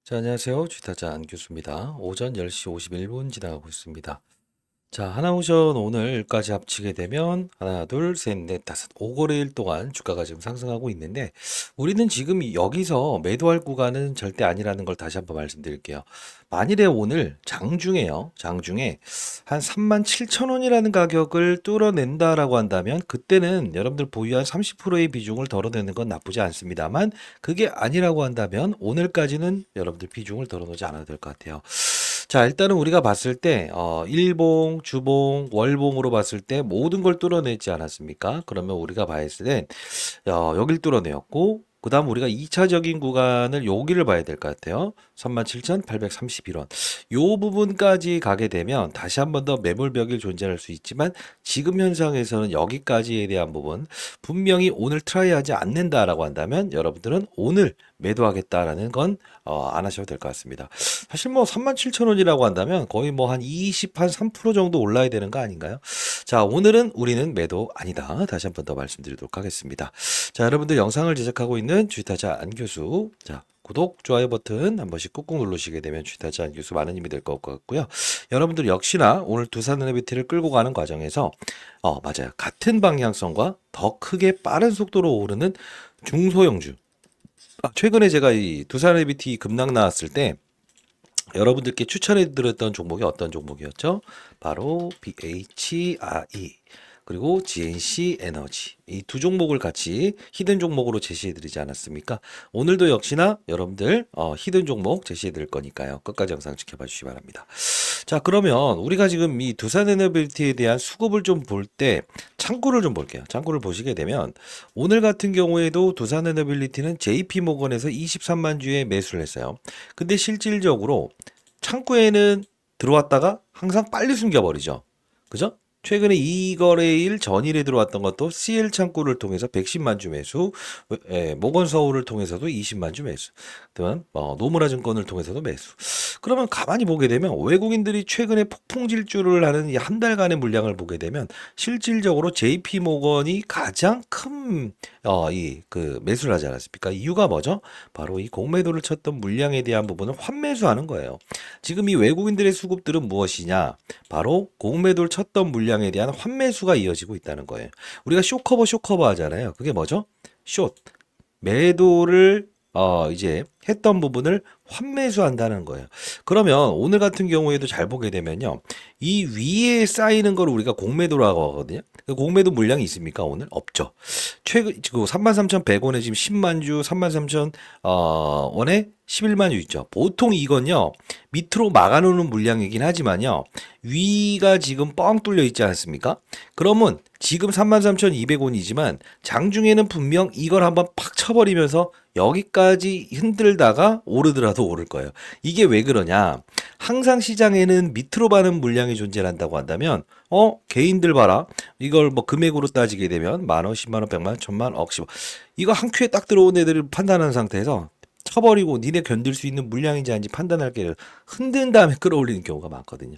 자, 안녕하세요. 주타자 안교수입니다. 오전 10시 51분 지나가고 있습니다. 자, 하나오션 오늘까지 합치게 되면 하나, 둘, 셋, 넷, 다섯, 5거래일 동안 주가가 지금 상승하고 있는데 우리는 지금 여기서 매도할 구간은 절대 아니라는 걸 다시 한번 말씀드릴게요. 만일에 오늘 장중에요. 장중에 한 37,000원이라는 가격을 뚫어낸다라고 한다면 그때는 여러분들 보유한 30%의 비중을 덜어내는 건 나쁘지 않습니다만 그게 아니라고 한다면 오늘까지는 여러분들 비중을 덜어놓지 않아도 될 것 같아요. 자, 일단은 우리가 봤을 때, 일봉, 주봉, 월봉으로 봤을 때 모든 걸 뚫어내지 않았습니까? 그러면 우리가 봤을 땐, 여길 뚫어내었고, 그 다음 우리가 2차적인 구간을 여기를 봐야 될 것 같아요. 37,831원. 요 부분까지 가게 되면 다시 한 번 더 매물벽이 존재할 수 있지만 지금 현상에서는 여기까지에 대한 부분 분명히 오늘 트라이 하지 않는다라고 한다면 여러분들은 오늘 매도하겠다라는 건 안 하셔도 될 것 같습니다. 사실 뭐 37,000원이라고 한다면 거의 뭐 한 20, 한 3% 정도 올라야 되는 거 아닌가요? 자, 오늘은 우리는 매도 아니다. 다시 한 번 더 말씀드리도록 하겠습니다. 자, 여러분들 영상을 제작하고 있는 주식타자 안교수. 자, 구독, 좋아요 버튼 한 번씩 꾹꾹 누르시게 되면 주식타자 안교수 많은 힘이 될 것 같고요. 여러분들 역시나 오늘 두산에너비티를 끌고 가는 과정에서 맞아요. 같은 방향성과 더 크게 빠른 속도로 오르는 중소형주. 최근에 제가 이 두산에너비티 급락 나왔을 때 여러분들께 추천해 드렸던 종목이 어떤 종목이었죠? 바로 BHRE 그리고 GNC 에너지 이 두 종목을 같이 히든 종목으로 제시해 드리지 않았습니까? 오늘도 역시나 여러분들 히든 종목 제시해 드릴 거니까요. 끝까지 영상 지켜봐 주시기 바랍니다. 자, 그러면 우리가 지금 이 두산에너빌티에 대한 수급을 좀 볼 때 창구를 좀 볼게요. 창구를 보시게 되면 오늘 같은 경우에도 두산에너빌리티는 JP모건에서 23만 주에 매수를 했어요. 근데 실질적으로 창구에는 들어왔다가 항상 빨리 숨겨버리죠. 그죠? 최근에 이 거래일 전일에 들어왔던 것도 CL 창구를 통해서 110만 주 매수, 모건 서울을 통해서도 20만 주 매수, 그다음 노무라 증권을 통해서도 매수. 그러면 가만히 보게 되면 외국인들이 최근에 폭풍 질주를 하는 이 한 달간의 물량을 보게 되면 실질적으로 JP 모건이 가장 큰 이 그 매수를 하지 않았습니까? 이유가 뭐죠? 바로 이 공매도를 쳤던 물량에 대한 부분을 환매수하는 거예요. 지금 이 외국인들의 수급들은 무엇이냐? 바로 공매도를 쳤던 물량에 대한 환매수가 이어지고 있다는 거예요. 우리가 쇼커버 하잖아요. 그게 뭐죠? 숏. 매도를 이제 했던 부분을 환매수한다는 거예요. 그러면 오늘 같은 경우에도 잘 보게 되면요. 이 위에 쌓이는 걸 우리가 공매도라고 하거든요. 그 공매도 물량이 있습니까? 오늘? 없죠. 최근 지금 33,100원에 지금 10만 주, 33,000 원에 11만 주 있죠. 보통 이건요. 밑으로 막아놓는 물량이긴 하지만요. 위가 지금 뻥 뚫려 있지 않습니까? 그러면 지금 33,200원이지만 장중에는 분명 이걸 한번 팍 쳐버리면서 여기까지 흔들다가 오르더라도 오를 거예요. 이게 왜 그러냐? 항상 시장에는 밑으로 가는 물량이 존재한다고 한다면 개인들 봐라. 이걸 뭐 금액으로 따지게 되면 만 원, 10만 원, 100만 원, 1000만, 억, 10억. 이거 한 큐에 딱 들어온 애들을 판단하는 상태에서 쳐버리고 니네 견딜 수 있는 물량인지 아닌지 판단할 게 흔든 다음에 끌어올리는 경우가 많거든요.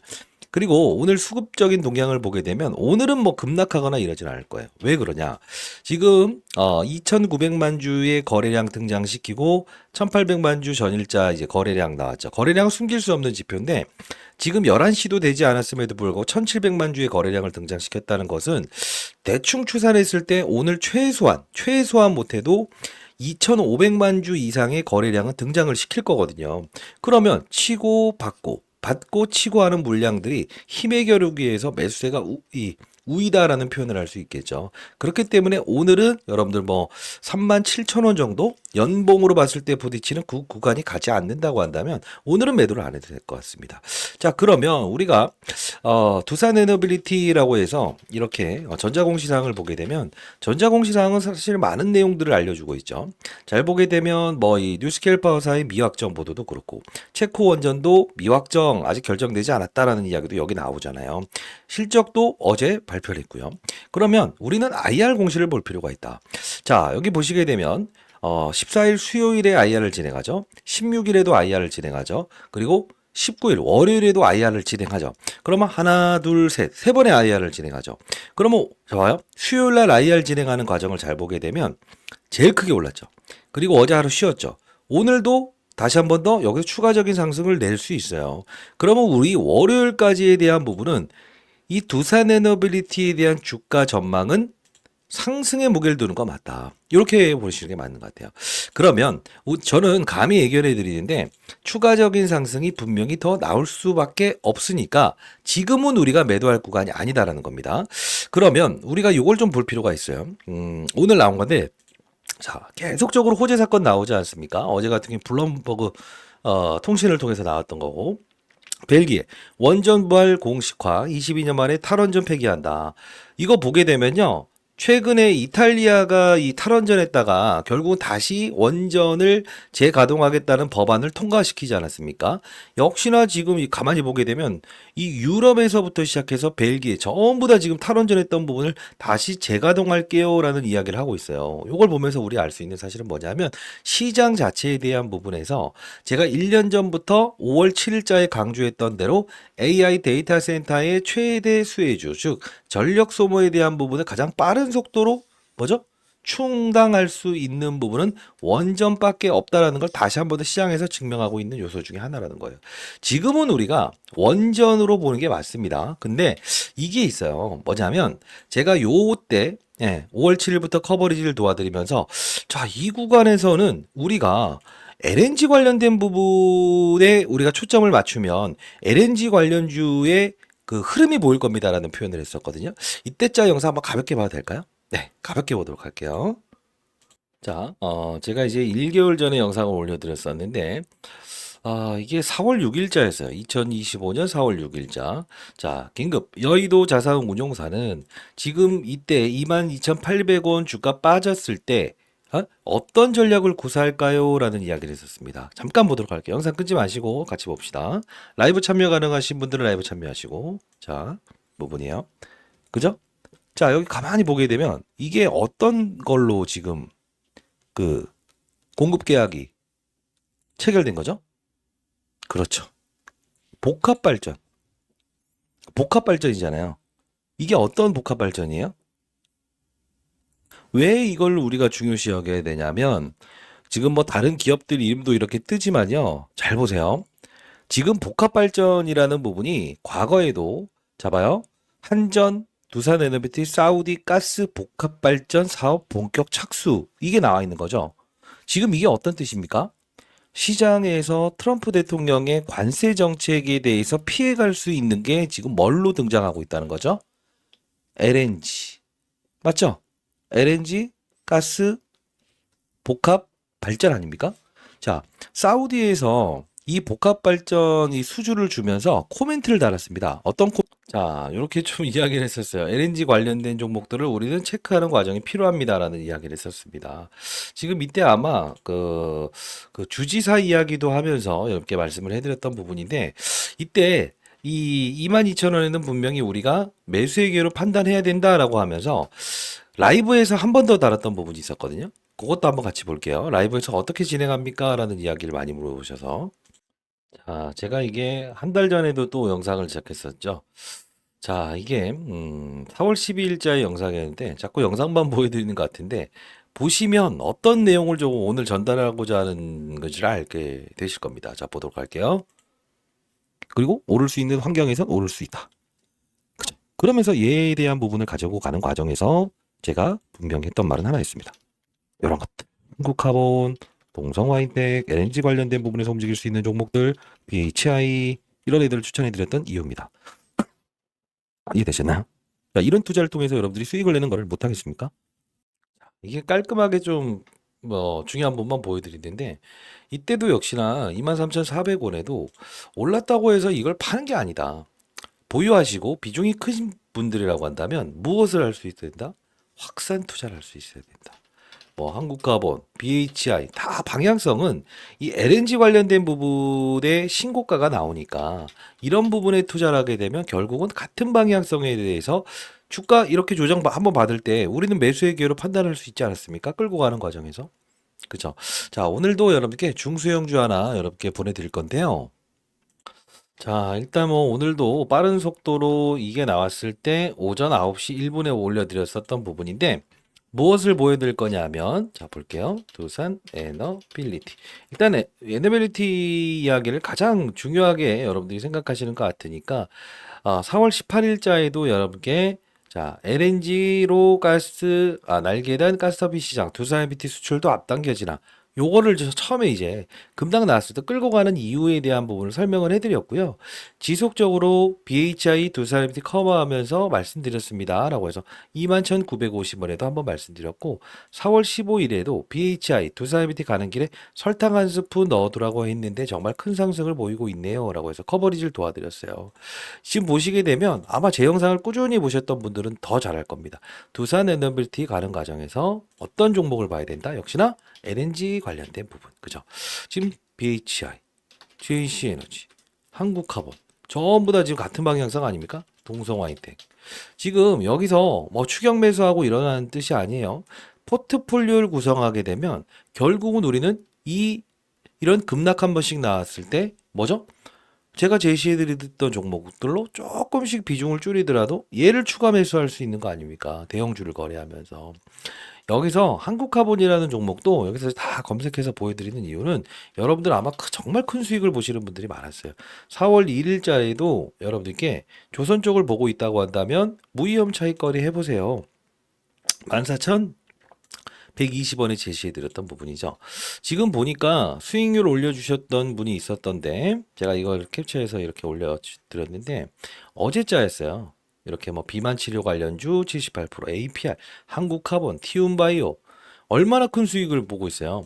그리고 오늘 수급적인 동향을 보게 되면 오늘은 뭐 급락하거나 이러진 않을 거예요. 왜 그러냐? 지금 2,900만 주의 거래량 등장시키고 1,800만 주 전일자 이제 거래량 나왔죠. 거래량은 숨길 수 없는 지표인데 지금 11시도 되지 않았음에도 불구하고 1,700만 주의 거래량을 등장시켰다는 것은 대충 추산했을 때 오늘 최소한 못해도 2,500만 주 이상의 거래량은 등장을 시킬 거거든요. 그러면 치고 받고 치고 하는 물량들이 힘의 겨루기에서 매수세가 우위다라는 표현을 할 수 있겠죠. 그렇기 때문에 오늘은 여러분들 뭐 37,000원 정도 연봉으로 봤을 때 부딪히는 그 구간이 가지 않는다고 한다면 오늘은 매도를 안 해도 될 것 같습니다. 자, 그러면 우리가 두산에너빌리티라고 해서 이렇게 전자공시사항을 보게 되면 전자공시사항은 사실 많은 내용들을 알려주고 있죠. 잘 보게 되면 뭐 이 뉴스케일 파워사의 미확정 보도도 그렇고 체코 원전도 미확정 아직 결정되지 않았다라는 이야기도 여기 나오잖아요. 실적도 어제 발표를 했고요. 그러면 우리는 IR 공시를 볼 필요가 있다. 자, 여기 보시게 되면 14일 수요일에 IR을 진행하죠. 16일에도 IR을 진행하죠. 그리고 19일 월요일에도 IR을 진행하죠. 그러면 하나, 둘, 세 번의 IR을 진행하죠. 그러면 좋아요. 수요일 날 IR 진행하는 과정을 잘 보게 되면 제일 크게 올랐죠. 그리고 어제 하루 쉬었죠. 오늘도 다시 한 번 더 여기서 추가적인 상승을 낼 수 있어요. 그러면 우리 월요일까지에 대한 부분은 이 두산 에너빌리티에 대한 주가 전망은 상승의 무게를 두는 거 맞다. 이렇게 보시는 게 맞는 것 같아요. 그러면 저는 감히 예견해 드리는데 추가적인 상승이 분명히 더 나올 수밖에 없으니까 지금은 우리가 매도할 구간이 아니다라는 겁니다. 그러면 우리가 이걸 좀 볼 필요가 있어요. 오늘 나온 건데 자, 계속적으로 호재 사건 나오지 않습니까? 어제 같은 경우 블룸버그 통신을 통해서 나왔던 거고 벨기에 원전 부활 공식화 22년 만에 탈원전 폐기한다. 이거 보게 되면요. 최근에 이탈리아가 이 탈원전했다가 결국은 다시 원전을 재가동하겠다는 법안을 통과시키지 않았습니까? 역시나 지금 가만히 보게 되면 이 유럽에서부터 시작해서 벨기에 전부 다 지금 탈원전했던 부분을 다시 재가동할게요라는 이야기를 하고 있어요. 이걸 보면서 우리 알 수 있는 사실은 뭐냐면 시장 자체에 대한 부분에서 제가 1년 전부터 5월 7일자에 강조했던 대로 AI 데이터 센터의 최대 수혜주, 즉 전력 소모에 대한 부분을 가장 빠른 속도로 뭐죠? 충당할 수 있는 부분은 원전밖에 없다라는 걸 다시 한 번 더 시장에서 증명하고 있는 요소 중에 하나라는 거예요. 지금은 우리가 원전으로 보는 게 맞습니다. 근데 이게 있어요. 뭐냐면 제가 요때 5월 7일부터 커버리지를 도와드리면서 자, 이 구간에서는 우리가 LNG 관련된 부분에 우리가 초점을 맞추면 LNG 관련주의 그 흐름이 보일 겁니다라는 표현을 했었거든요. 이때짜 영상 한번 가볍게 봐도 될까요? 네, 가볍게 보도록 할게요. 자, 제가 이제 1개월 전에 영상을 올려드렸었는데, 이게 4월 6일자였어요. 2025년 4월 6일자. 자, 긴급 여의도 자산운용사는 지금 이때 22,800원 주가 빠졌을 때 어떤 전략을 구사할까요? 라는 이야기를 했었습니다. 잠깐 보도록 할게요. 영상 끊지 마시고 같이 봅시다. 라이브 참여 가능하신 분들은 라이브 참여하시고. 자, 부분이에요. 그죠? 자, 여기 가만히 보게 되면 이게 어떤 걸로 지금 그 공급 계약이 체결된 거죠? 그렇죠. 복합 발전. 복합 발전이잖아요. 이게 어떤 복합 발전이에요? 왜 이걸 우리가 중요시 여겨야 되냐면 지금 뭐 다른 기업들 이름도 이렇게 뜨지만요. 잘 보세요. 지금 복합 발전이라는 부분이 과거에도 잡아요. 한전, 두산에너비티, 사우디 가스 복합 발전 사업 본격 착수 이게 나와 있는 거죠. 지금 이게 어떤 뜻입니까? 시장에서 트럼프 대통령의 관세 정책에 대해서 피해갈 수 있는 게 지금 뭘로 등장하고 있다는 거죠? LNG. 맞죠? LNG 가스 복합 발전 아닙니까? 자, 사우디에서 이 복합 발전 이 수주를 주면서 코멘트를 달았습니다. 자, 이렇게 좀 이야기를 했었어요. LNG 관련된 종목들을 우리는 체크하는 과정이 필요합니다라는 이야기를 했었습니다. 지금 이때 아마 그 주지사 이야기도 하면서 이렇게 말씀을 해드렸던 부분인데 이때 이 22,000원에는 분명히 우리가 매수의 기회로 판단해야 된다라고 하면서 라이브에서 한 번 더 다뤘던 부분이 있었거든요. 그것도 한번 같이 볼게요. 라이브에서 어떻게 진행합니까? 라는 이야기를 많이 물어보셔서. 자, 제가 이게 한 달 전에도 또 영상을 시작했었죠. 자, 이게 4월 12일자의 영상이었는데 자꾸 영상만 보여드리는 것 같은데 보시면 어떤 내용을 좀 오늘 전달하고자 하는 것을 알게 되실 겁니다. 자, 보도록 할게요. 그리고 오를 수 있는 환경에선 오를 수 있다. 그죠? 그러면서 얘에 대한 부분을 가지고 가는 과정에서 제가 분명히 했던 말은 하나 있습니다. 이런 것들. 한국카본, 동성화인텍, LNG 관련된 부분에서 움직일 수 있는 종목들, BHI 이런 애들을 추천해드렸던 이유입니다. 이해되셨나요? 자, 이런 투자를 통해서 여러분들이 수익을 내는 것을 못하겠습니까? 이게 깔끔하게 좀 뭐 중요한 부분만 보여드리는데 이때도 역시나 23,400원에도 올랐다고 해서 이걸 파는 게 아니다. 보유하시고 비중이 크신 분들이라고 한다면 무엇을 할 수 있어야 된다? 확산 투자를 할 수 있어야 된다. 뭐 한국가본, BHI 다 방향성은 이 LNG 관련된 부분에 신고가가 나오니까 이런 부분에 투자를 하게 되면 결국은 같은 방향성에 대해서 주가 이렇게 조정 한번 받을 때 우리는 매수의 기회로 판단할 수 있지 않았습니까? 끌고 가는 과정에서. 그죠? 자, 오늘도 여러분께 중소형주 하나 여러분께 보내드릴 건데요. 자, 일단 뭐 오늘도 빠른 속도로 이게 나왔을 때 오전 9시 1분에 올려드렸었던 부분인데 무엇을 보여드릴 거냐면, 자, 볼게요. 두산 에너빌리티. 일단 에너빌리티 이야기를 가장 중요하게 여러분들이 생각하시는 것 같으니까, 4월 18일자에도 여러분께 자, LNG로 날개단 가스터빈 시장, 두산 에너빌리티 수출도 앞당겨지나, 요거를 처음에 이제 급락 나왔을 때 끌고 가는 이유에 대한 부분을 설명을 해드렸고요. 지속적으로 BHI 두산 에너빌리티 커버하면서 말씀드렸습니다. 라고 해서 21,950원에도 한번 말씀드렸고, 4월 15일에도 BHI 두산 에너빌리티 가는 길에 설탕 한 스푼 넣어두라고 했는데 정말 큰 상승을 보이고 있네요. 라고 해서 커버리지를 도와드렸어요. 지금 보시게 되면 아마 제 영상을 꾸준히 보셨던 분들은 더 잘할 겁니다. 두산 에너빌리티 가는 과정에서 어떤 종목을 봐야 된다? 역시나 LNG 관련된 부분. 그죠? 지금 BHI, JC에너지, 한국카본 전부 다 지금 같은 방향성 아닙니까? 동성화이텍. 지금 여기서 뭐 추격 매수하고 일어나는 뜻이 아니에요. 포트폴리오를 구성하게 되면 결국은 우리는 이런 급락 한 번씩 나왔을 때 뭐죠? 제가 제시해드렸던 종목들로 조금씩 비중을 줄이더라도 얘를 추가 매수할 수 있는 거 아닙니까? 대형주를 거래하면서. 여기서 한국카본이라는 종목도 여기서 다 검색해서 보여드리는 이유는 여러분들 아마 정말 큰 수익을 보시는 분들이 많았어요. 4월 1일자에도 여러분들께 조선 쪽을 보고 있다고 한다면 무위험 차익거래 해보세요. 14,120원에 제시해드렸던 부분이죠. 지금 보니까 수익률 올려주셨던 분이 있었던데 제가 이걸 캡처해서 이렇게 올려드렸는데 어제자였어요. 이렇게 뭐 비만 치료 관련주 78%, APR, 한국카본, 티움바이오 얼마나 큰 수익을 보고 있어요.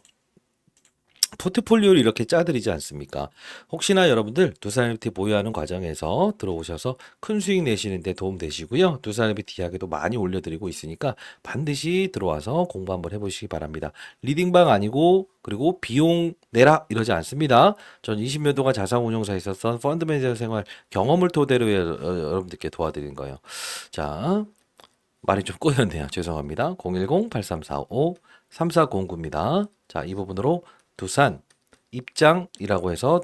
포트폴리오를 이렇게 짜드리지 않습니까? 혹시나 여러분들 두산에너비티 보유하는 과정에서 들어오셔서 큰 수익 내시는데 도움 되시고요. 두산에너비티 이야기도 많이 올려드리고 있으니까 반드시 들어와서 공부 한번 해보시기 바랍니다. 리딩방 아니고 그리고 비용 내라 이러지 않습니다. 전 20몇 동안 자산운용사에 있었던 펀드 매니저 생활 경험을 토대로 여러분들께 도와드리는 거예요. 자, 말이 좀 꼬였네요. 죄송합니다. 010-8345-3409입니다. 자, 이 부분으로 두산 입장이라고 해서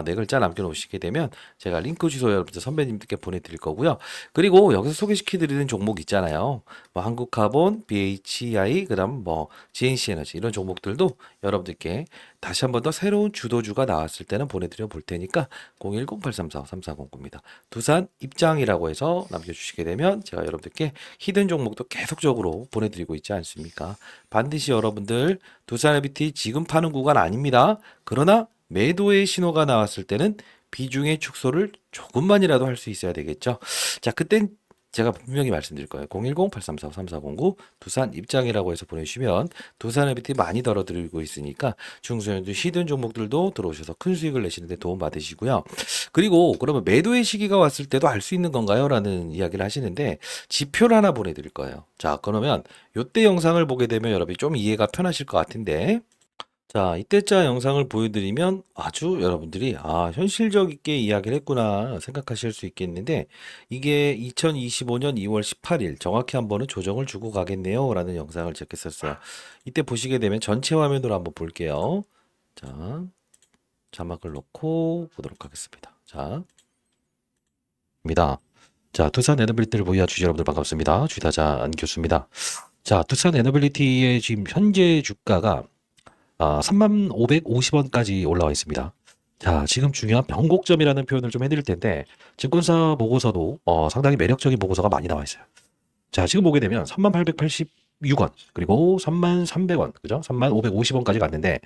네 글자 남겨놓으시게 되면 제가 링크 주소 여러분들 선배님들께 보내드릴 거고요. 그리고 여기서 소개시켜드리는 종목 있잖아요. 뭐 한국카본, BHI, 그다음 뭐 GNC에너지 이런 종목들도 여러분들께 다시 한 번 더 새로운 주도주가 나왔을 때는 보내드려 볼 테니까 010-8345-3409입니다. 두산 입장이라고 해서 남겨주시게 되면 제가 여러분들께 히든 종목도 계속적으로 보내드리고 있지 않습니까? 반드시 여러분들 두산에너비티 지금 파는 구간 아닙니다. 그러나 매도의 신호가 나왔을 때는 비중의 축소를 조금만이라도 할 수 있어야 되겠죠. 자, 그땐 제가 분명히 말씀드릴 거예요. 010-8345-3409 두산 입장이라고 해서 보내주시면 두산에너비티 많이 덜어드리고 있으니까 중소형주 히든 종목들도 들어오셔서 큰 수익을 내시는데 도움 받으시고요. 그리고 그러면 매도의 시기가 왔을 때도 알 수 있는 건가요? 라는 이야기를 하시는데 지표를 하나 보내드릴 거예요. 자, 그러면 요때 영상을 보게 되면 여러분이 좀 이해가 편하실 것 같은데 자, 이때자 영상을 보여드리면 아주 여러분들이 현실적 있게 이야기를 했구나 생각하실 수 있겠는데 이게 2025년 2월 18일 정확히 한 번은 조정을 주고 가겠네요 라는 영상을 제작했었어요. 이때 보시게 되면 전체 화면으로 한번 볼게요. 자, 자막을 넣고 보도록 하겠습니다. 자, 입니다. 자, 두산 에너빌리티를 보유한 주주 여러분들 반갑습니다. 주다자 안 교수입니다. 자, 두산 에너빌리티의 지금 현재 주가가 3550원까지 올라와 있습니다. 자, 지금 중요한 변곡점이라는 표현을 좀 해드릴 텐데 증권사 보고서도 상당히 매력적인 보고서가 많이 나와 있어요. 자, 지금 보게 되면 3886원 그리고 3300원 그죠? 3550원까지 갔는데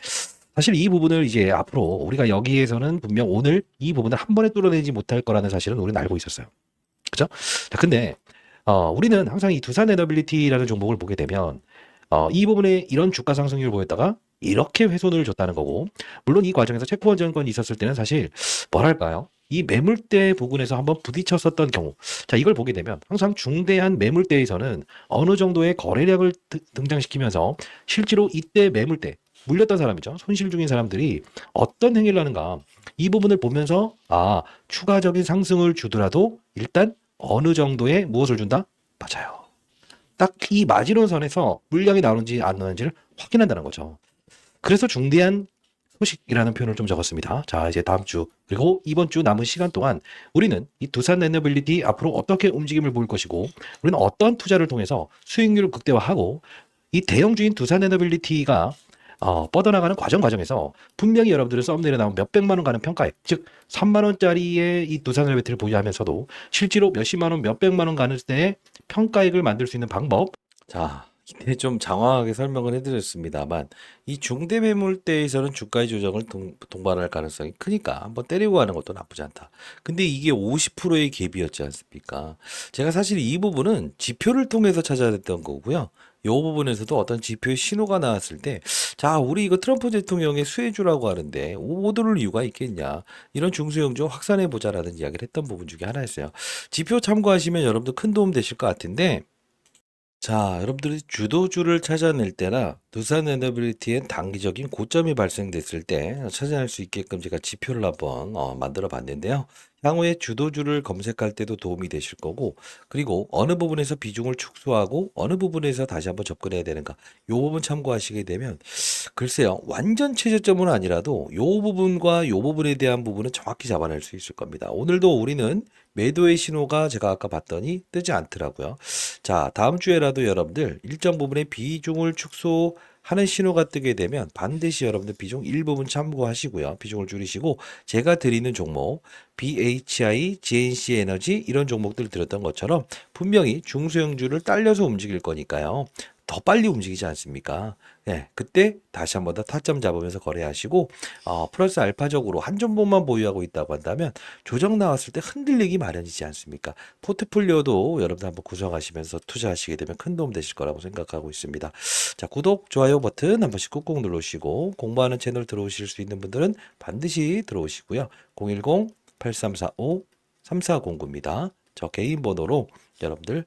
사실 이 부분을 이제 앞으로 우리가 여기에서는 분명 오늘 이 부분을 한 번에 뚫어내지 못할 거라는 사실은 우리는 알고 있었어요. 그죠? 자, 근데 우리는 항상 이 두산 에너빌리티라는 종목을 보게 되면 이 부분에 이런 주가 상승률을 보였다가 이렇게 훼손을 줬다는 거고 물론 이 과정에서 체코원 정권이 있었을 때는 사실 뭐랄까요? 이 매물대 부분에서 한번 부딪혔었던 경우 자 이걸 보게 되면 항상 중대한 매물대에서는 어느 정도의 거래량을 등장시키면서 실제로 이때 매물대 물렸던 사람이죠. 손실 중인 사람들이 어떤 행위를 하는가 이 부분을 보면서 추가적인 상승을 주더라도 일단 어느 정도의 무엇을 준다? 맞아요. 딱 이 마지노선에서 물량이 나오는지 안 나오는지를 확인한다는 거죠. 그래서 중대한 소식이라는 표현을 좀 적었습니다. 자, 이제 다음 주 그리고 이번 주 남은 시간 동안 우리는 이 두산 에너빌리티 앞으로 어떻게 움직임을 보일 것이고 우리는 어떤 투자를 통해서 수익률을 극대화하고 이 대형주인 두산에너빌리티가 뻗어나가는 과정에서 분명히 여러분들은 썸네일에 나온 몇백만 원 가는 평가액, 즉 3만 원짜리의 이 두산에너빌리티를 보유하면서도 실제로 몇십만 원, 몇백만 원 가는 때의 평가액을 만들 수 있는 방법. 자, 이때 좀 장황하게 설명을 해드렸습니다만, 이 중대 매물대에서는 주가의 조정을 동반할 가능성이 크니까 한번 때리고 가는 것도 나쁘지 않다. 근데 이게 50%의 갭이었지 않습니까? 제가 사실 이 부분은 지표를 통해서 찾아냈던 거고요. 이 부분에서도 어떤 지표의 신호가 나왔을 때, 자, 우리 이거 트럼프 대통령의 수혜주라고 하는데, 못 오를 이유가 있겠냐. 이런 중소형주 확산해보자라는 이야기를 했던 부분 중에 하나였어요. 지표 참고하시면 여러분도 큰 도움 되실 것 같은데, 자, 여러분들이 주도주를 찾아낼 때나 두산 에너빌리티엔 단기적인 고점이 발생됐을 때 찾아낼 수 있게끔 제가 지표를 한번 만들어 봤는데요. 향후에 주도주를 검색할 때도 도움이 되실 거고, 그리고 어느 부분에서 비중을 축소하고 어느 부분에서 다시 한번 접근해야 되는가, 요 부분 참고하시게 되면 글쎄요, 완전 최저점은 아니라도 요 부분과 요 부분에 대한 부분은 정확히 잡아낼 수 있을 겁니다. 오늘도 우리는 매도의 신호가 제가 아까 봤더니 뜨지 않더라고요. 자, 다음 주에라도 여러분들 일정 부분의 비중을 축소하는 신호가 뜨게 되면 반드시 여러분들 비중 일부분 참고하시고요. 비중을 줄이시고 제가 드리는 종목 BHI, GNC 에너지 이런 종목들 들었던 것처럼 분명히 중소형주를 딸려서 움직일 거니까요. 더 빨리 움직이지 않습니까? 네, 그때 다시 한번 더 타점 잡으면서 거래하시고 플러스 알파적으로 한 종목만 보유하고 있다고 한다면 조정 나왔을 때 흔들리기 마련이지 않습니까? 포트폴리오도 여러분들 한번 구성하시면서 투자하시게 되면 큰 도움 되실 거라고 생각하고 있습니다. 자, 구독, 좋아요 버튼 한 번씩 꾹꾹 눌러주시고 공부하는 채널 들어오실 수 있는 분들은 반드시 들어오시고요. 010-8345-3409입니다. 저 개인 번호로 여러분들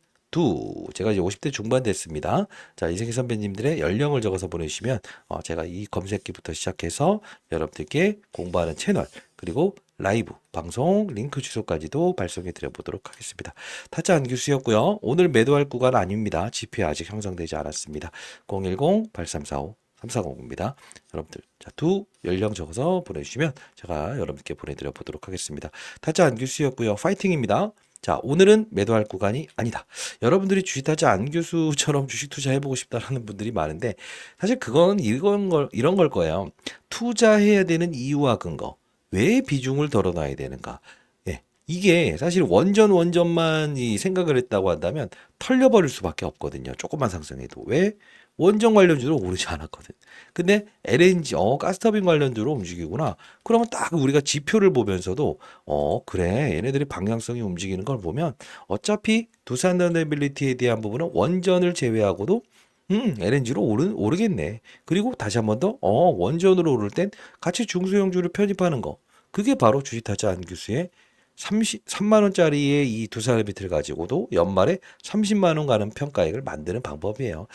제가 이제 50대 중반 됐습니다. 자, 이승희 선배님들의 연령을 적어서 보내주시면 제가 이 검색기부터 시작해서 여러분들께 공부하는 채널 그리고 라이브 방송 링크 주소까지도 발송해 드려 보도록 하겠습니다. 타짜 안규수였고요. 오늘 매도할 구간 아닙니다. 지표 아직 형성되지 않았습니다. 010-8345-3409입니다. 여러분들 자, 연령 적어서 보내주시면 제가 여러분께 보내드려 보도록 하겠습니다. 타짜 안규수였고요. 파이팅입니다. 자, 오늘은 매도할 구간이 아니다. 여러분들이 주식타자 안 교수처럼 주식 투자해보고 싶다라는 분들이 많은데, 사실 그건 이런 걸 거예요. 투자해야 되는 이유와 근거. 왜 비중을 덜어놔야 되는가. 예. 이게 사실 원전만 이 생각을 했다고 한다면 털려버릴 수밖에 없거든요. 조금만 상승해도. 왜? 원전 관련주로 오르지 않았거든. 근데 LNG, 가스터빈 관련주로 움직이구나. 그러면 딱 우리가 지표를 보면서도 그래. 얘네들이 방향성이 움직이는 걸 보면 어차피 두산 러너빌리티에 대한 부분은 원전을 제외하고도 LNG로 오르겠네. 그리고 다시 한 번 더, 원전으로 오를 땐 같이 중소형주를 편입하는 거. 그게 바로 주식타자 안규수의 3만 원짜리의 이 두산 러너빌리티를 가지고도 연말에 30만 원 가는 평가액을 만드는 방법이에요.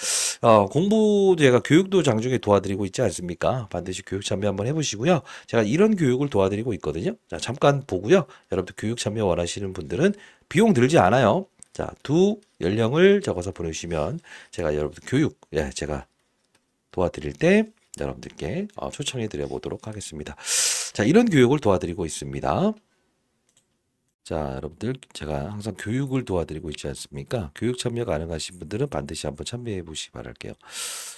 공부 제가 교육도 장중에 도와드리고 있지 않습니까? 반드시 교육 참여 한번 해보시고요. 제가 이런 교육을 도와드리고 있거든요. 자, 잠깐 보고요. 여러분들 교육 참여 원하시는 분들은 비용 들지 않아요. 자, 연령을 적어서 보내주시면 제가 여러분들 제가 도와드릴 때 여러분들께 초청해 드려 보도록 하겠습니다. 자, 이런 교육을 도와드리고 있습니다. 자, 여러분들 제가 항상 교육을 도와드리고 있지 않습니까? 교육 참여 가능하신 분들은 반드시 한번 참여해 보시기 바랄게요.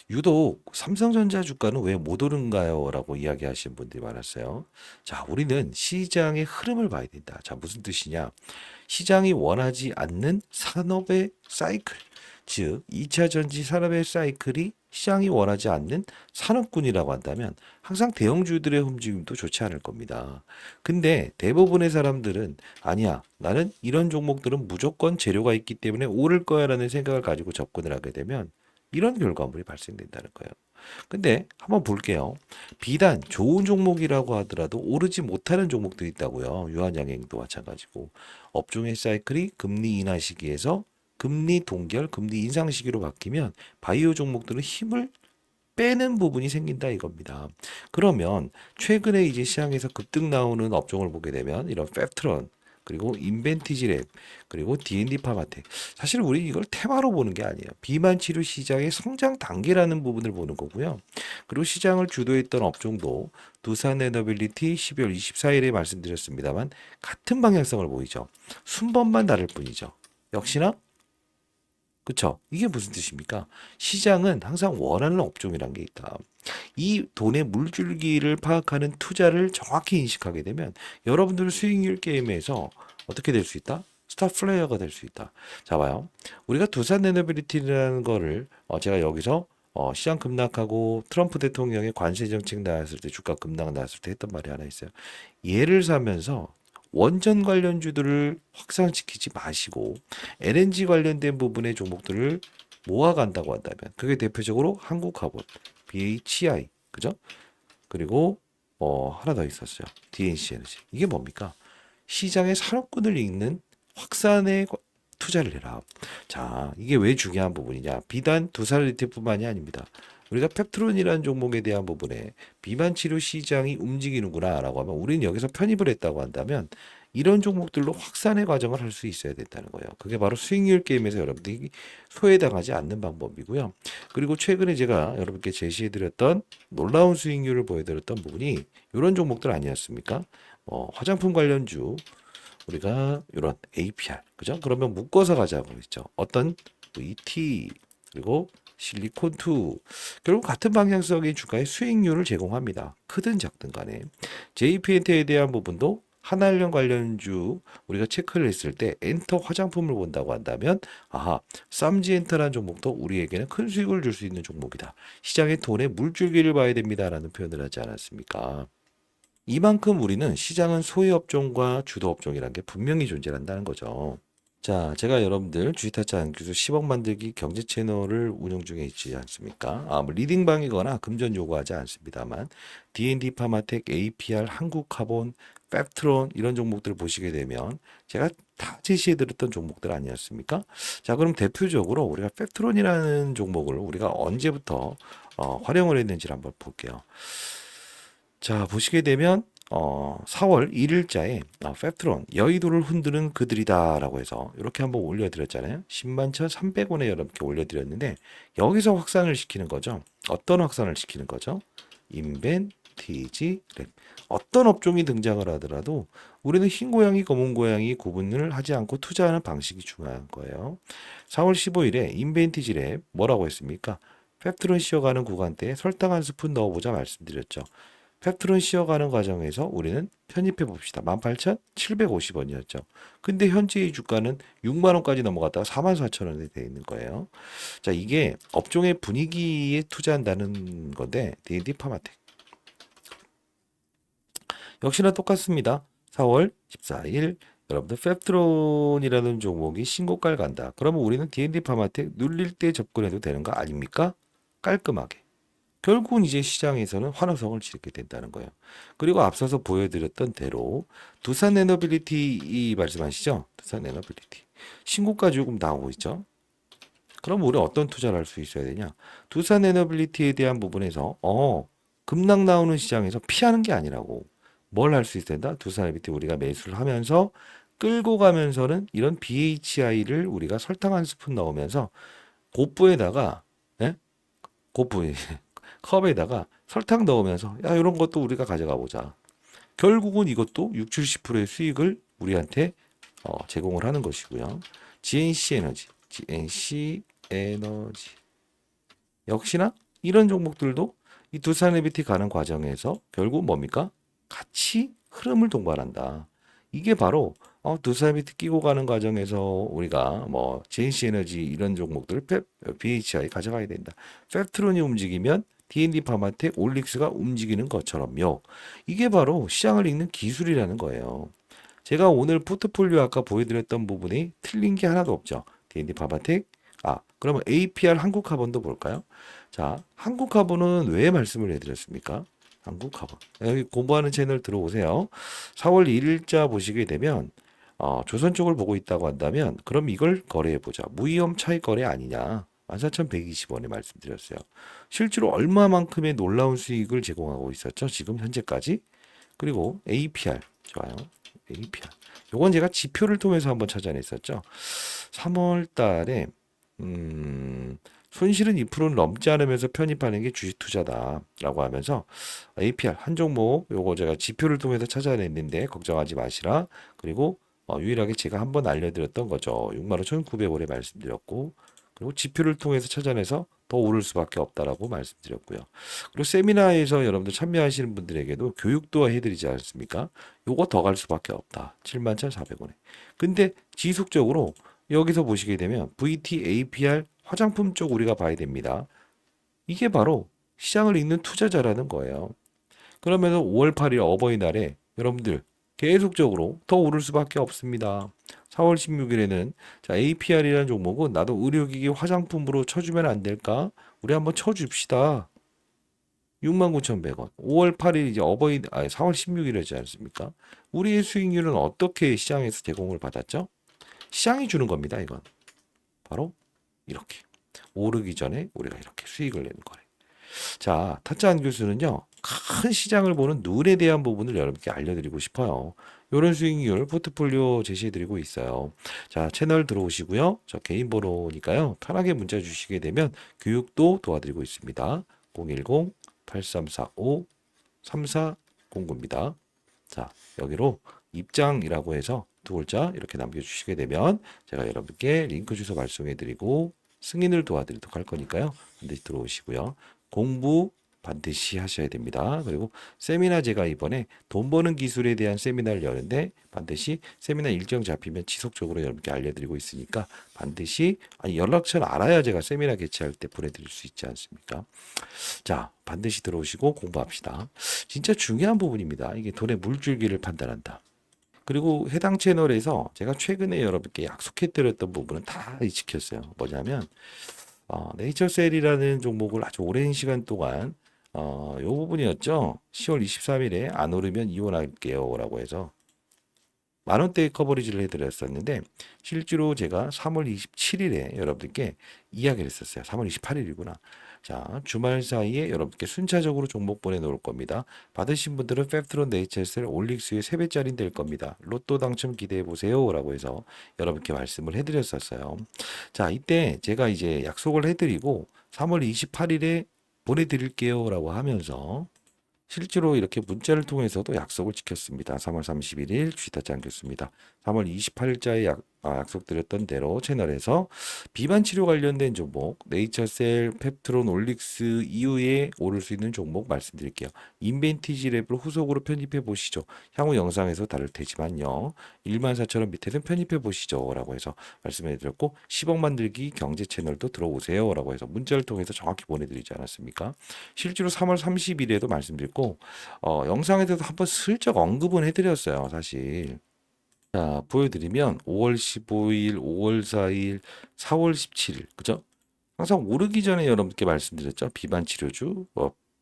유독 삼성전자 주가는 왜 못 오른가요? 라고 이야기하시는 분들이 많았어요. 자, 우리는 시장의 흐름을 봐야 된다. 자, 무슨 뜻이냐? 시장이 원하지 않는 산업의 사이클, 즉 2차 전지 산업의 사이클이 시장이 원하지 않는 산업군이라고 한다면 항상 대형주들의 움직임도 좋지 않을 겁니다. 근데 대부분의 사람들은 아니야, 나는 이런 종목들은 무조건 재료가 있기 때문에 오를 거야라는 생각을 가지고 접근을 하게 되면 이런 결과물이 발생된다는 거예요. 근데 한번 볼게요. 비단 좋은 종목이라고 하더라도 오르지 못하는 종목들이 있다고요. 유한양행도 마찬가지고 업종의 사이클이 금리 인하 시기에서 금리 동결, 금리 인상 시기로 바뀌면 바이오 종목들은 힘을 빼는 부분이 생긴다 이겁니다. 그러면 최근에 이제 시장에서 급등 나오는 업종을 보게 되면 이런 펩트론 그리고 인벤티지랩 그리고 D&D 파마텍 사실 우리 이걸 테마로 보는 게 아니에요. 비만 치료 시장의 성장 단계라는 부분을 보는 거고요. 그리고 시장을 주도했던 업종도 두산 에너빌리티 12월 24일에 말씀드렸습니다만 같은 방향성을 보이죠. 순번만 다를 뿐이죠. 역시나 그쵸? 이게 무슨 뜻입니까? 시장은 항상 원하는 업종이란 게 있다. 이 돈의 물줄기를 파악하는 투자를 정확히 인식하게 되면 여러분들 수익률 게임에서 어떻게 될 수 있다? 스타 플레이어가 될 수 있다. 자, 봐요. 우리가 두산 레너빌리티라는 거를 제가 여기서 시장 급락하고 트럼프 대통령의 관세 정책 나왔을 때 주가 급락 나왔을 때 했던 말이 하나 있어요. 얘를 사면서 원전 관련주들을 확산시키지 마시고 LNG 관련된 부분의 종목들을 모아간다고 한다면 그게 대표적으로 한국화본, BHI, 그죠? 그리고 하나 더 있었어요. DNC 에너지. 이게 뭡니까? 시장의 산업군을 잇는 확산에 투자를 해라. 자, 이게 왜 중요한 부분이냐? 비단 두산 리테뿐만이 아닙니다. 우리가 펩트론이라는 종목에 대한 부분에 비만 치료 시장이 움직이는구나라고 하면 우리는 여기서 편입을 했다고 한다면 이런 종목들로 확산의 과정을 할 수 있어야 된다는 거예요. 그게 바로 수익률 게임에서 여러분들이 소외당하지 않는 방법이고요. 그리고 최근에 제가 여러분께 제시해드렸던 놀라운 수익률을 보여드렸던 부분이 이런 종목들 아니었습니까? 화장품 관련주 우리가 이런 APR 그죠? 그러면 묶어서 가자고 했죠. 어떤 VT 그리고 실리콘2 결국 같은 방향성의 주가의 수익률을 제공합니다. 크든 작든 간에 JPNT에 대한 부분도 한알령 관련주 우리가 체크를 했을 때 엔터 화장품을 본다고 한다면 아하 쌈지엔터라는 종목도 우리에게는 큰 수익을 줄 수 있는 종목이다. 시장의 돈의 물줄기를 봐야 됩니다라는 표현을 하지 않았습니까? 이만큼 우리는 시장은 소외 업종과 주도 업종이라는 게 분명히 존재한다는 거죠. 자, 제가 여러분들 주식타짜 안규수 10억 만들기 경제 채널을 운영 중에 있지 않습니까? 뭐 리딩방이거나 금전 요구하지 않습니다만 D&D 파마텍, APR, 한국카본, 펩트론 이런 종목들을 보시게 되면 제가 다 제시해드렸던 종목들 아니었습니까? 자, 그럼 대표적으로 우리가 펩트론이라는 종목을 우리가 언제부터 활용을 했는지를 한번 볼게요. 자, 보시게 되면 4월 1일자에 펩트론 여의도를 흔드는 그들이다라고 해서 이렇게 한번 올려드렸잖아요. 10만 1,300원에 여러분께 올려드렸는데 여기서 확산을 시키는 거죠. 어떤 확산을 시키는 거죠? 인벤티지 랩. 어떤 업종이 등장을 하더라도 우리는 흰 고양이, 검은 고양이 구분을 하지 않고 투자하는 방식이 중요한 거예요. 4월 15일에 인벤티지 랩 뭐라고 했습니까? 펩트론 쉬어가는 구간대에 설탕 한 스푼 넣어보자 말씀드렸죠. 펩트론 씌어가는 과정에서 우리는 편입해 봅시다. 18,750원이었죠. 근데 현재의 주가는 6만 원까지 넘어갔다가 44,000원에 돼 있는 거예요. 자, 이게 업종의 분위기에 투자한다는 건데 D&D 파마텍 역시나 똑같습니다. 4월 14일 여러분들 펩트론이라는 종목이 신고가를 간다. 그러면 우리는 D&D 파마텍 눌릴 때 접근해도 되는 거 아닙니까? 깔끔하게. 결국은 이제 시장에서는 환호성을 지르게 된다는 거예요. 그리고 앞서서 보여드렸던 대로 두산 에너빌리티 이 말씀하시죠? 두산 에너빌리티. 신고가 지금 나오고 있죠? 그럼 우리 어떤 투자를 할 수 있어야 되냐? 두산 에너빌리티에 대한 부분에서 급락 나오는 시장에서 피하는 게 아니라고 뭘 할 수 있어야 된다? 두산 에너빌리티 우리가 매수를 하면서 끌고 가면서는 이런 BHI를 우리가 설탕 한 스푼 넣으면서 고부에다가 예? 고부 컵에다가 설탕 넣으면서 야 이런 것도 우리가 가져가 보자. 결국은 이것도 6, 70%의 수익을 우리한테 제공을 하는 것이고요. GNC 에너지, GNC 에너지 역시나 이런 종목들도 이 두산 에비티 가는 과정에서 결국 뭡니까? 같이 흐름을 동반한다. 이게 바로 두산 에비티 끼고 가는 과정에서 우리가 뭐 GNC 에너지 이런 종목들을 BHI 가져가야 된다. 펩트론이 움직이면 D&D 파마텍, 올릭스가 움직이는 것처럼요. 이게 바로 시장을 읽는 기술이라는 거예요. 제가 오늘 포트폴리오 아까 보여드렸던 부분이 틀린 게 하나도 없죠. D&D 파마텍. 그러면 APR 한국카본도 볼까요? 자, 한국카본은 왜 말씀을 해드렸습니까? 한국카본. 여기 공부하는 채널 들어오세요. 4월 1일자 보시게 되면 조선 쪽을 보고 있다고 한다면 그럼 이걸 거래해보자. 무위험 차익 거래 아니냐. 14,120원에 말씀드렸어요. 실제로 얼마만큼의 놀라운 수익을 제공하고 있었죠? 지금 현재까지. 그리고 APR 좋아요. APR. 요건 제가 지표를 통해서 한번 찾아냈었죠. 3월 달에 손실은 2%는 넘지 않으면서 편입하는 게 주식 투자다라고 하면서 APR 한 종목 요거 제가 지표를 통해서 찾아냈는데 걱정하지 마시라. 그리고 유일하게 제가 한번 알려드렸던 거죠. 65,900원에 말씀드렸고 그리고 지표를 통해서 찾아내서 더 오를 수밖에 없다라고 말씀드렸고요. 그리고 세미나에서 여러분들 참여하시는 분들에게도 교육도 해드리지 않습니까? 요거 더 갈 수밖에 없다. 71,400원에. 근데 지속적으로 여기서 보시게 되면 VT, APR, 화장품 쪽 우리가 봐야 됩니다. 이게 바로 시장을 읽는 투자자라는 거예요. 그러면서 5월 8일 어버이날에 여러분들 계속적으로 더 오를 수밖에 없습니다. 4월 16일에는 자, APR이라는 종목은 나도 의료기기 화장품으로 쳐주면 안 될까? 우리 한번 쳐줍시다. 69,100원. 5월 8일 이제 4월 16일이지 않습니까? 우리의 수익률은 어떻게 시장에서 제공을 받았죠? 시장이 주는 겁니다, 이건. 바로 이렇게. 오르기 전에 우리가 이렇게 수익을 내는 거예요. 자, 타짜한 교수는요, 큰 시장을 보는 눈에 대한 부분을 여러분께 알려드리고 싶어요. 이런 수익률 포트폴리오 제시해드리고 있어요. 자, 채널 들어오시고요. 저 개인 번호니까요. 편하게 문자 주시게 되면 교육도 도와드리고 있습니다. 010-8345-3409입니다. 자, 여기로 입장이라고 해서 두 글자 이렇게 남겨주시게 되면 제가 여러분께 링크 주소 발송해드리고 승인을 도와드리도록 할 거니까요. 반드시 들어오시고요. 공부 반드시 하셔야 됩니다. 그리고 세미나 제가 이번에 돈 버는 기술에 대한 세미나를 여는데 반드시 세미나 일정 잡히면 지속적으로 여러분께 알려드리고 있으니까 반드시 연락처를 알아야 제가 세미나 개최할 때 보내드릴 수 있지 않습니까? 자, 반드시 들어오시고 공부합시다. 진짜 중요한 부분입니다. 이게 돈의 물줄기를 판단한다. 그리고 해당 채널에서 제가 최근에 여러분께 약속해드렸던 부분은 다 지켰어요. 뭐냐면 네이처셀이라는 종목을 아주 오랜 시간 동안 요 부분이었죠. 10월 23일에 안 오르면 이혼할게요라고 해서 만 원대 커버리지를 해드렸었는데 실제로 제가 3월 27일에 여러분들께 이야기를 했었어요. 3월 28일이구나. 자, 주말 사이에 여러분께 순차적으로 종목 보내놓을 겁니다. 받으신 분들은 펩트론, 네이처셀, 올릭스의 3배짜리 될 겁니다. 로또 당첨 기대해보세요 라고 해서 여러분께 말씀을 해드렸었어요. 자, 이때 제가 이제 약속을 해드리고 3월 28일에 보내드릴게요 라고 하면서 실제로 이렇게 문자를 통해서도 약속을 지켰습니다. 3월 31일 주식타짜 안겼습니다. 3월 28일자에 약속드렸던 대로 채널에서 비만 치료 관련된 종목, 네이처셀, 펩트론, 올릭스 이후에 오를 수 있는 종목 말씀드릴게요. 인벤티지 랩을 후속으로 편입해 보시죠. 향후 영상에서 다룰 테지만요. 14,000원 밑에는 편입해 보시죠. 라고 해서 말씀해 드렸고 10억 만들기 경제 채널도 들어오세요. 라고 해서 문자를 통해서 정확히 보내드리지 않았습니까? 실제로 3월 30일에도 말씀드렸고 영상에서도 한번 슬쩍 언급은 해드렸어요. 사실. 자, 보여드리면 5월 15일, 5월 4일, 4월 17일, 그죠? 항상 오르기 전에 여러분께 말씀드렸죠. 비만 치료주,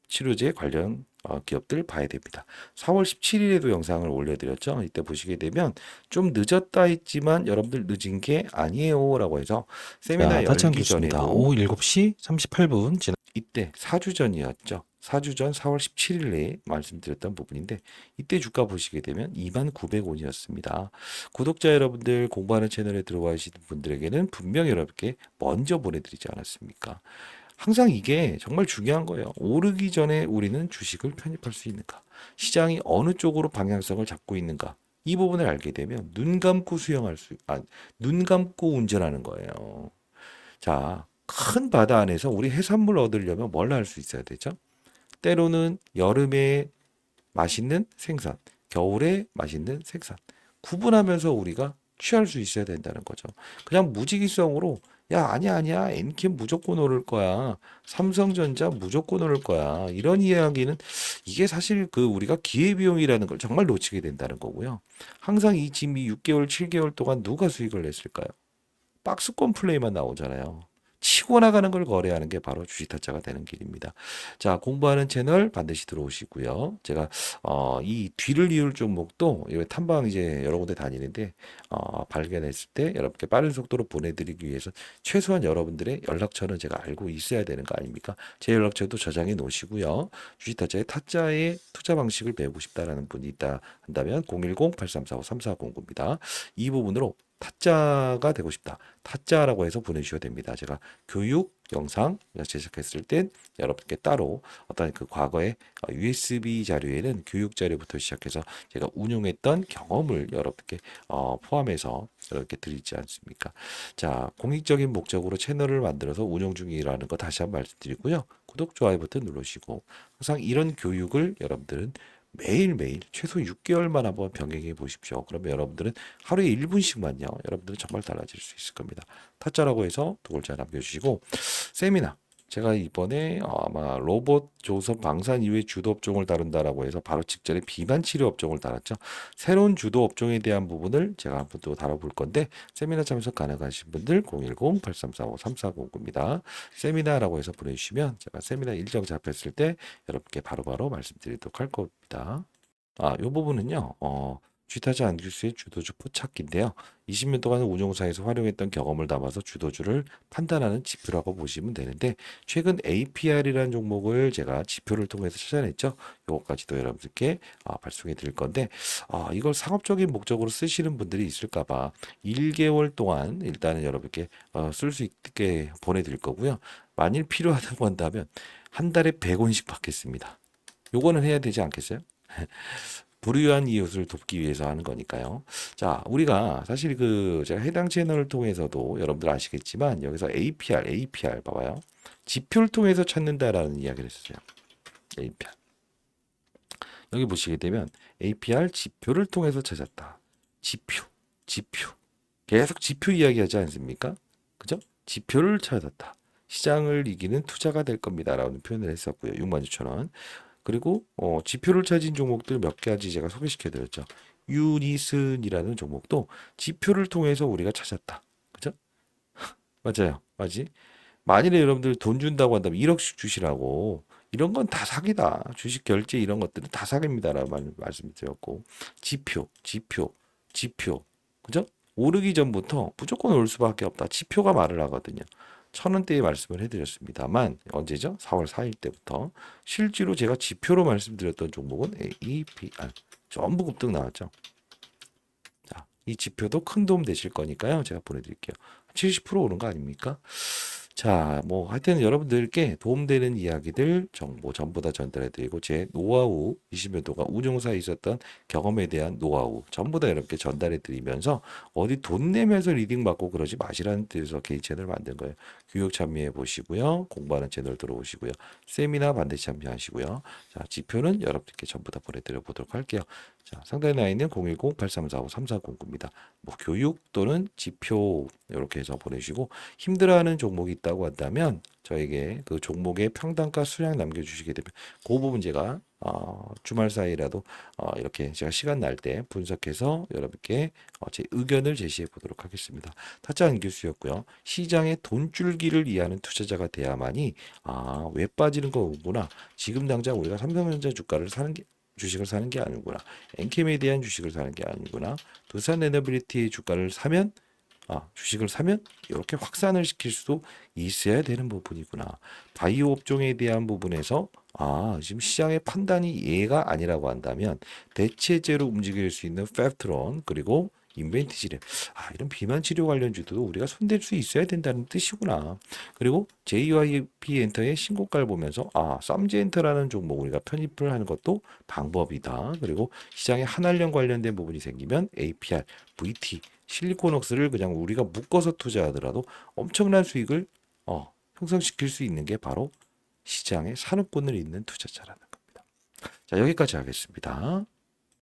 치료제 관련 기업들 봐야 됩니다. 4월 17일에도 영상을 올려드렸죠. 이때 보시게 되면 좀 늦었다 했지만 여러분들 늦은 게 아니에요라고 해서 세미나 자, 타짜한 열기 교수입니다. 전에도 오후 7시 38분 이때 4주 전이었죠. 4주 전 4월 17일에 말씀드렸던 부분인데 이때 주가 보시게 되면 29,900원이었습니다. 구독자 여러분들 공부하는 채널에 들어와 계시는 분들에게는 분명 여러분께 먼저 보내드리지 않았습니까? 항상 이게 정말 중요한 거예요. 오르기 전에 우리는 주식을 편입할 수 있는가? 시장이 어느 쪽으로 방향성을 잡고 있는가? 이 부분을 알게 되면 눈 감고 눈 감고 운전하는 거예요. 자, 큰 바다 안에서 우리 해산물 얻으려면 뭘 할 수 있어야 되죠? 때로는 여름에 맛있는 생선, 겨울에 맛있는 생선. 구분하면서 우리가 취할 수 있어야 된다는 거죠. 그냥 무지기성으로 야, 아니야. 엔캠 무조건 오를 거야. 삼성전자 무조건 오를 거야. 이런 이야기는 이게 사실 우리가 기회비용이라는 걸 정말 놓치게 된다는 거고요. 항상 이 지금 이 6개월, 7개월 동안 누가 수익을 냈을까요? 박스권 플레이만 나오잖아요. 치고 나가는 걸 거래하는 게 바로 주식타짜가 되는 길입니다. 자, 공부하는 채널 반드시 들어오시고요. 제가 이 뒤를 이을 종목도 탐방 이제 여러 군데 다니는데 발견했을 때 여러분께 빠른 속도로 보내드리기 위해서 최소한 여러분들의 연락처는 제가 알고 있어야 되는 거 아닙니까? 제 연락처도 저장해 놓으시고요. 주식타짜의 타짜의 투자 방식을 배우고 싶다라는 분이 있다 한다면 010-8345-3409입니다. 이 부분으로 타짜가 되고 싶다. 타짜라고 해서 보내주셔야 됩니다. 제가 교육 영상 제작했을 땐 여러분께 따로 어떤 과거의 USB 자료에는 교육 자료부터 시작해서 제가 운용했던 경험을 여러분께 포함해서 이렇게 드리지 않습니까? 자, 공익적인 목적으로 채널을 만들어서 운영 중이라는 거 다시 한번 말씀드리고요. 구독, 좋아요 버튼 누르시고 항상 이런 교육을 여러분들은 매일매일 최소 6개월만 한번 병행해 보십시오. 그러면 여러분들은 하루에 1분씩만요. 여러분들은 정말 달라질 수 있을 겁니다. 타짜라고 해서 두 글자 남겨주시고 세미나 제가 이번에 아마 로봇 조선 방산 이후의 주도 업종을 다룬다라고 해서 바로 직전에 비만 치료 업종을 다뤘죠. 새로운 주도 업종에 대한 부분을 제가 한번 또 다뤄볼 건데 세미나 참석 가능하신 분들 010-8345-3409입니다. 세미나라고 해서 보내주시면 제가 세미나 일정 잡혔을 때 여러분께 바로바로 말씀드리도록 할 겁니다. 이 부분은요, 쥐타자 안규수의 주도주 포착기인데요. 20년 동안 운용사에서 활용했던 경험을 담아서 주도주를 판단하는 지표라고 보시면 되는데, 최근 APR이라는 종목을 제가 지표를 통해서 찾아냈죠. 요거까지도 여러분들께 발송해 드릴 건데, 이걸 상업적인 목적으로 쓰시는 분들이 있을까봐 1개월 동안 일단은 여러분께 쓸 수 있게 보내드릴 거고요. 만일 필요하다고 한다면 한 달에 100원씩 받겠습니다. 요거는 해야 되지 않겠어요? 불우한 이웃을 돕기 위해서 하는 거니까요. 자, 우리가 사실 제가 해당 채널을 통해서도 여러분들 아시겠지만 여기서 APR 봐봐요. 지표를 통해서 찾는다라는 이야기를 했어요. APR. 여기 보시게 되면 APR 지표를 통해서 찾았다. 지표. 계속 지표 이야기하지 않습니까? 그죠? 지표를 찾았다. 시장을 이기는 투자가 될 겁니다라는 표현을 했었고요. 66,000원. 그리고 지표를 찾은 종목들 몇 가지 제가 소개시켜 드렸죠. 유니슨이라는 종목도 지표를 통해서 우리가 찾았다. 그죠? 맞아요. 맞지? 만일에 여러분들 돈 준다고 한다면 1억씩 주시라고 이런 건 다 사기다. 주식 결제 이런 것들은 다 사기입니다라고 말씀드렸고 지표. 그죠? 오르기 전부터 무조건 올 수밖에 없다. 지표가 말을 하거든요. 1,000원대에 말씀을 해드렸습니다만 언제죠? 4월 4일 때부터 실제로 제가 지표로 말씀드렸던 종목은 APR 전부 급등 나왔죠. 자, 이 지표도 큰 도움 되실 거니까요. 제가 보내드릴게요. 70% 오른 거 아닙니까? 자, 뭐 하여튼 여러분들께 도움되는 이야기들 정보 전부 다 전달해드리고 제 노하우 20여 도가 운용사에 있었던 경험에 대한 노하우 전부 다 여러분께 전달해드리면서 어디 돈 내면서 리딩 받고 그러지 마시라는 뜻에서 개인 채널 만든 거예요. 교육 참여해 보시고요. 공부하는 채널 들어오시고요. 세미나 반드시 참여하시고요. 자, 지표는 여러분들께 전부 다 보내드려 보도록 할게요. 자, 상단에 나와 있는 010-8345-3409입니다. 뭐 교육 또는 지표 이렇게 해서 보내주시고 힘들어하는 종목이 있다고 한다면 저에게 그 종목의 평단가 수량 남겨주시게 되면 그 부분 제가 주말 사이라도 이렇게 제가 시간 날 때 분석해서 여러분께 제 의견을 제시해 보도록 하겠습니다. 타짜 안교수였고요. 시장의 돈줄기를 이해하는 투자자가 돼야만이 왜 빠지는 거구나. 지금 당장 우리가 삼성전자 주가를 사는 게 주식을 사는 게 아니구나. 엔캠에 대한 주식을 사는 게 아니구나. 두산 에너빌리티 주가를 사면 주식을 사면 이렇게 확산을 시킬 수도 있어야 되는 부분이구나. 바이오 업종에 대한 부분에서 지금 시장의 판단이 얘가 아니라고 한다면 대체제로 움직일 수 있는 펩트론 그리고 인벤티지랩 이런 비만 치료 관련 주도 우리가 손댈 수 있어야 된다는 뜻이구나. 그리고 JYP 엔터의 신고가를 보면서 썸즈엔터라는 종목 우리가 편입을 하는 것도 방법이다. 그리고 시장에 한알령 관련된 부분이 생기면 APR, VT 실리콘웍스를 그냥 우리가 묶어서 투자하더라도 엄청난 수익을 형성시킬 수 있는 게 바로 시장의 산업군을 잇는 투자자라는 겁니다. 자, 여기까지 하겠습니다.